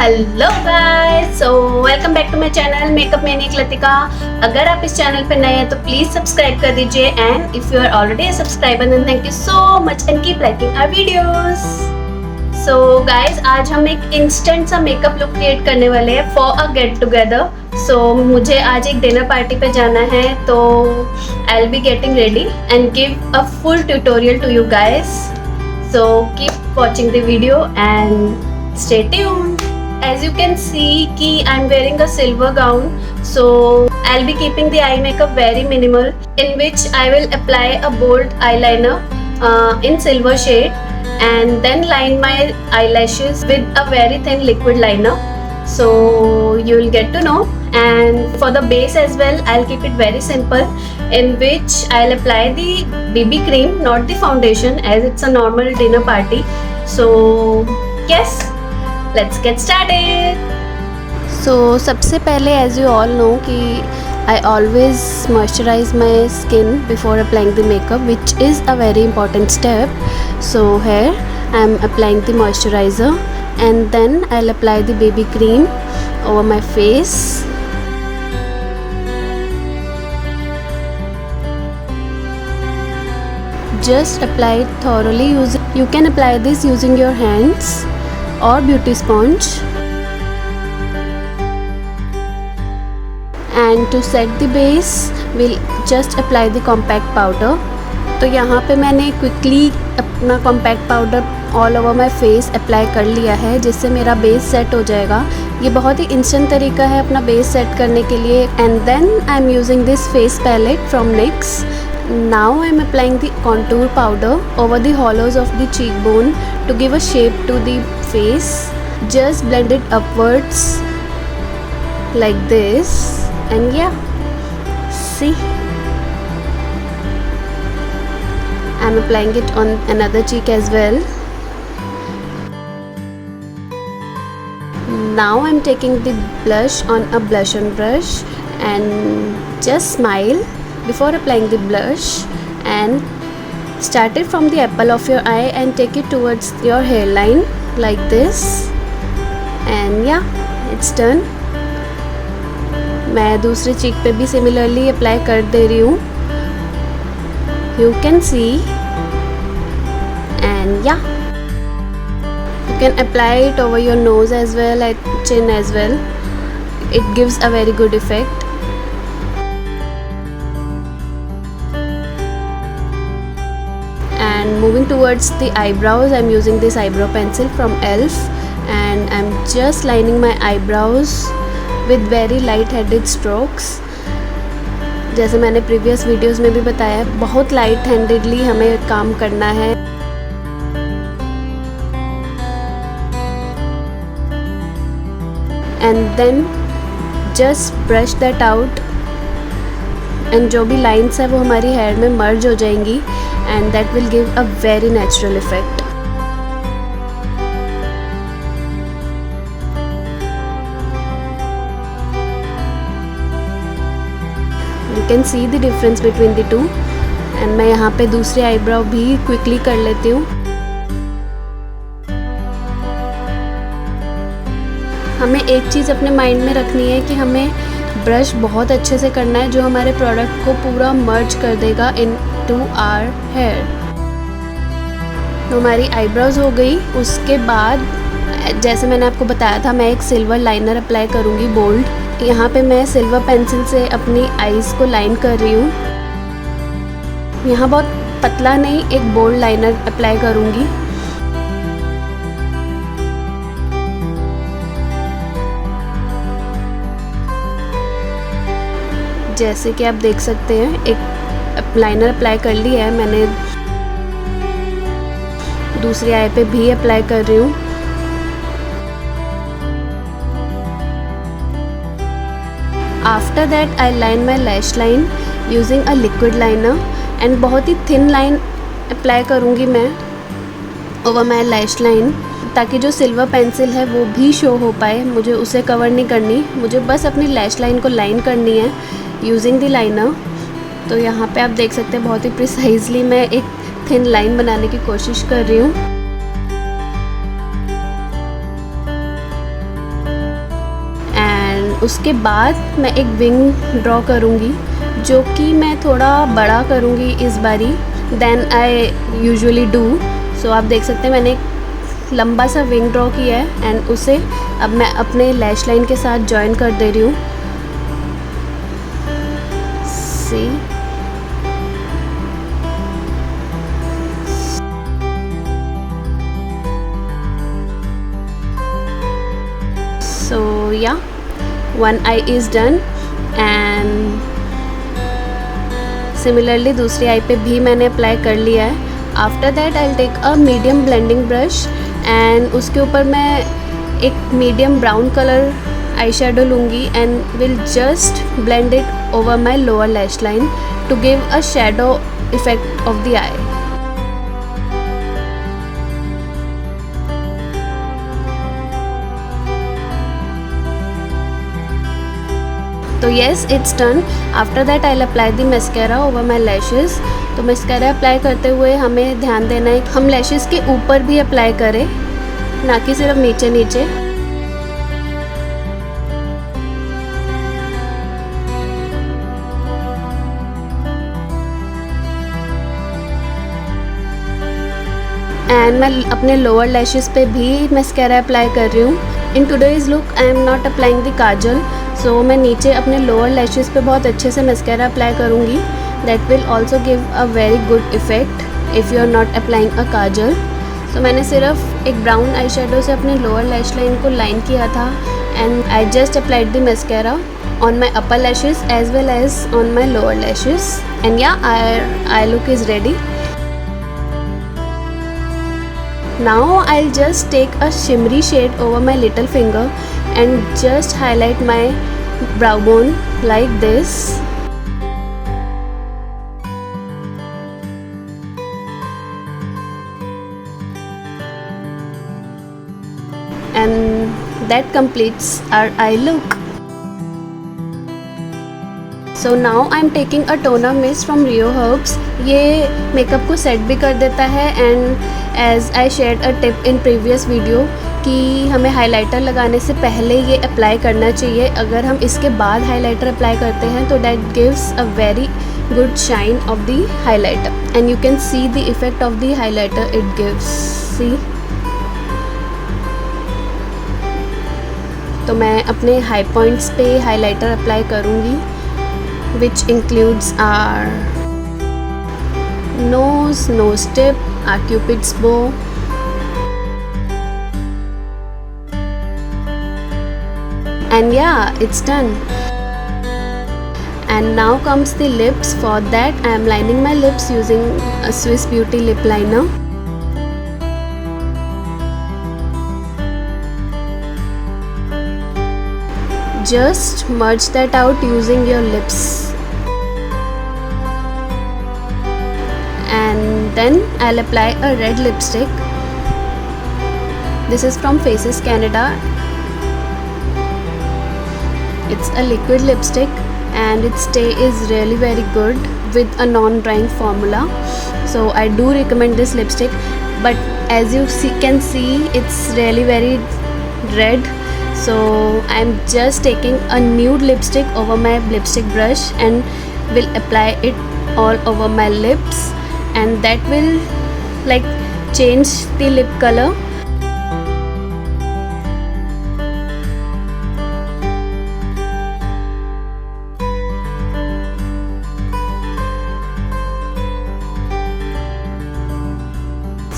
Hello guys, so welcome back to my channel makeup maniac Latika. अगर आप इस channel पे नए हैं तो प्लीज सब्सक्राइब कर दीजिए and if you are already a subscriber then thank you so much and keep liking our videos. So guys, आज हम एक इंस्टेंट सा मेकअप लुक क्रिएट करने वाले हैं for a get together. So मुझे आज एक डिनर पार्टी पे जाना है, तो I will be getting ready and give a full tutorial to you guys. So keep watching the video and stay tuned. As you can see कि I'm wearing a silver gown, so I'll be keeping the eye makeup very minimal, in which I will apply a bold eyeliner in silver shade and then line my eyelashes with a very thin liquid liner. So you'll get to know. And for the base as well, I'll keep it very simple, in which I'll apply the BB cream, not the foundation, as it's a normal dinner party. So yes, let's get started. So सबसे पहले, as you all know कि I always moisturize my skin before applying the makeup, which is a very important step. So here I am applying the moisturizer and then I'll apply the BB cream over my face. Just apply it thoroughly. You can apply this using your hands or beauty sponge. And to set the base, we'll just apply the compact powder. तो यहाँ पे मैंने quickly अपना compact powder all over my face apply कर लिया है, जिससे मेरा बेस सेट हो जाएगा। ये बहुत ही इंस्टेंट तरीका है अपना बेस सेट करने के लिए। And then I am using this face palette from NYX. Now I am applying the contour powder over the hollows of the cheekbone to give a shape to the face. Just blend it upwards like this, and yeah, see, I am applying it on another cheek as well. Now I am taking the blush on a blush on brush and just smile before applying the blush, and start it from the apple of your eye and take it towards your hairline like this, and yeah, it's done. मैं दूसरे चीक पे भी similarly apply कर दे रही हूँ, you can see, and yeah, you can apply it over your nose as well, at chin as well. It gives a very good effect. And moving towards the eyebrows, I'm using this eyebrow pencil from ELF and I'm just lining my eyebrows with very light headed strokes. जैसे मैंने previous videos में भी बताया, बहुत light handedly हमें काम करना है। And then just brush that out, and जो भी लाइन्स है वो हमारी हेयर में मर्ज हो जाएंगी, and that will give a very natural effect. You can see the difference between the two. And मैं यहाँ पे दूसरी आईब्राव भी क्विकली कर लेती हूँ। हमें एक चीज़ अपने माइंड में रखनी है कि हमें ब्रश बहुत अच्छे से करना है, जो हमारे प्रोडक्ट को पूरा मर्ज कर देगा इन टू आवर हेयर। तो हमारी आईब्रोज हो गई। उसके बाद जैसे मैंने आपको बताया था, मैं एक सिल्वर लाइनर अप्लाई करूँगी बोल्ड। यहाँ पे मैं सिल्वर पेंसिल से अपनी आईज़ को लाइन कर रही हूँ। यहाँ बहुत पतला नहीं, एक बोल्ड लाइनर अप्लाई करूँगी। जैसे कि आप देख सकते हैं, एक लाइनर अप्लाई कर लिया है मैंने। दूसरी आई पे भी अप्लाई कर रही हूँ। After that I line my lash line using a liquid liner and बहुत ही थिन लाइन अप्लाई करूँगी मैं ओवर माई लैश लाइन, ताकि जो सिल्वर पेंसिल है वो भी शो हो पाए। मुझे उसे कवर नहीं करनी, मुझे बस अपनी लैश लाइन को लाइन करनी है यूजिंग द लाइनर। तो यहाँ पे आप देख सकते हैं बहुत ही प्रिसाइजली मैं एक थिन लाइन बनाने की कोशिश कर रही हूँ। उसके बाद मैं एक विंग ड्रॉ करूँगी, जो कि मैं थोड़ा बड़ा करूँगी इस बारी देन आई यूजुअली डू। सो आप देख सकते हैं मैंने एक लंबा सा विंग ड्रॉ किया है एंड उसे अब मैं अपने लैश लाइन के साथ जॉइन कर दे रही हूँ। See so yeah, one eye is done and similarly दूसरी आई पे भी मैंने अप्लाई कर लिया है। After that I will take a medium blending brush and उसके ऊपर मैं एक medium brown colour eye shadow लूँगी and will just blend it over my lower lash line to give a shadow effect of the eye. तो yes it's done. After that I will apply the mascara over my lashes. तो mascara apply करते हुए हमें ध्यान देना है हम lashes के ऊपर भी अप्लाई करें, ना कि सिर्फ नीचे नीचे। एंड मैं अपने लोअर लैशेज़ पे भी मस्कारा अप्लाई कर रही हूँ। In today's look I am not applying the kajal, so मैं नीचे अपने लोअर लैशेज़ पे बहुत अच्छे से मस्कारा अप्लाई करूँगी। That will also give a very good effect if you are not applying a kajal. So मैंने सिर्फ एक ब्राउन आई शेडो से अपने लोअर लैश लाइन को लाइन किया था and I just applied the mascara on my upper lashes as well as on my lower lashes and या eye look is ready. Now I'll just take a shimmery shade over my little finger and just highlight my brow bone like this. And that completes our eye look. So now I'm taking a toner mist from Rio Herbs. ये makeup को set भी कर देता है and as I shared a tip in previous video कि हमें highlighter लगाने से पहले ये अप्लाई करना चाहिए। अगर हम इसके बाद हाइलाइटर अप्लाई करते हैं तो that gives a very good shine of the highlighter and you can see the effect of the highlighter it gives. See तो मैं अपने हाई पॉइंट्स पे हाइलाइटर अप्लाई करूँगी which includes our nose tip, our cupid's bow, and yeah, it's done. And now comes the lips. For that I am lining my lips using a Swiss Beauty lip liner. Just merge that out using your lips and then I'll apply a red lipstick. This is from Faces Canada. It's a liquid lipstick and its stay is really very good with a non-drying formula, so I do recommend this lipstick. But as you can see it's really very red, so I'm just taking a nude lipstick over my lipstick brush and will apply it all over my lips and that will like change the lip color.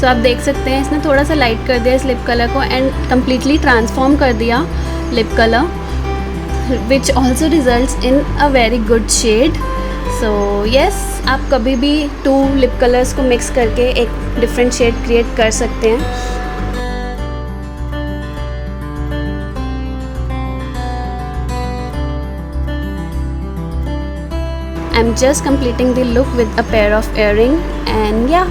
सो आप देख सकते हैं इसने थोड़ा सा light कर दिया इस लिप कलर को एंड कम्प्लीटली ट्रांसफॉर्म कर दिया lip colour which also results in a very good shade. So yes आप कभी भी टू लिप कलर्स को मिक्स करके एक डिफरेंट शेड क्रिएट कर सकते हैं। I'm just completing the look with a pair of earring and yeah.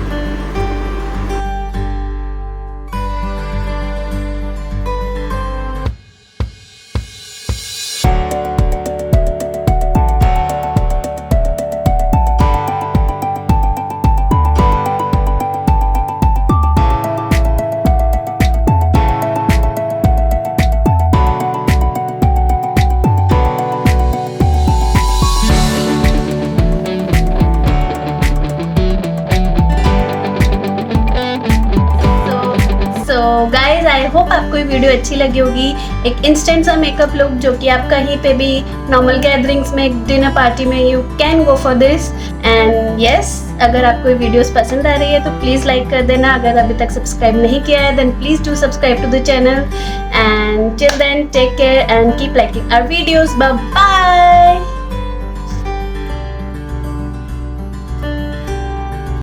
I hope आपको ये वीडियो अच्छी लगी होगी। एक इंस्टेंट सा मेकअप लुक जो कि आप कहीं पे भी नॉर्मल गैदरिंग्स में, डिनर पार्टी में you can go for this. And yes, अगर आपको ये वीडियोस पसंद आ रही है तो प्लीज़ लाइक कर देना। अगर अभी तक सब्सक्राइब नहीं किया है then please do subscribe to the channel. And till then take care and keep liking our videos. Bye bye.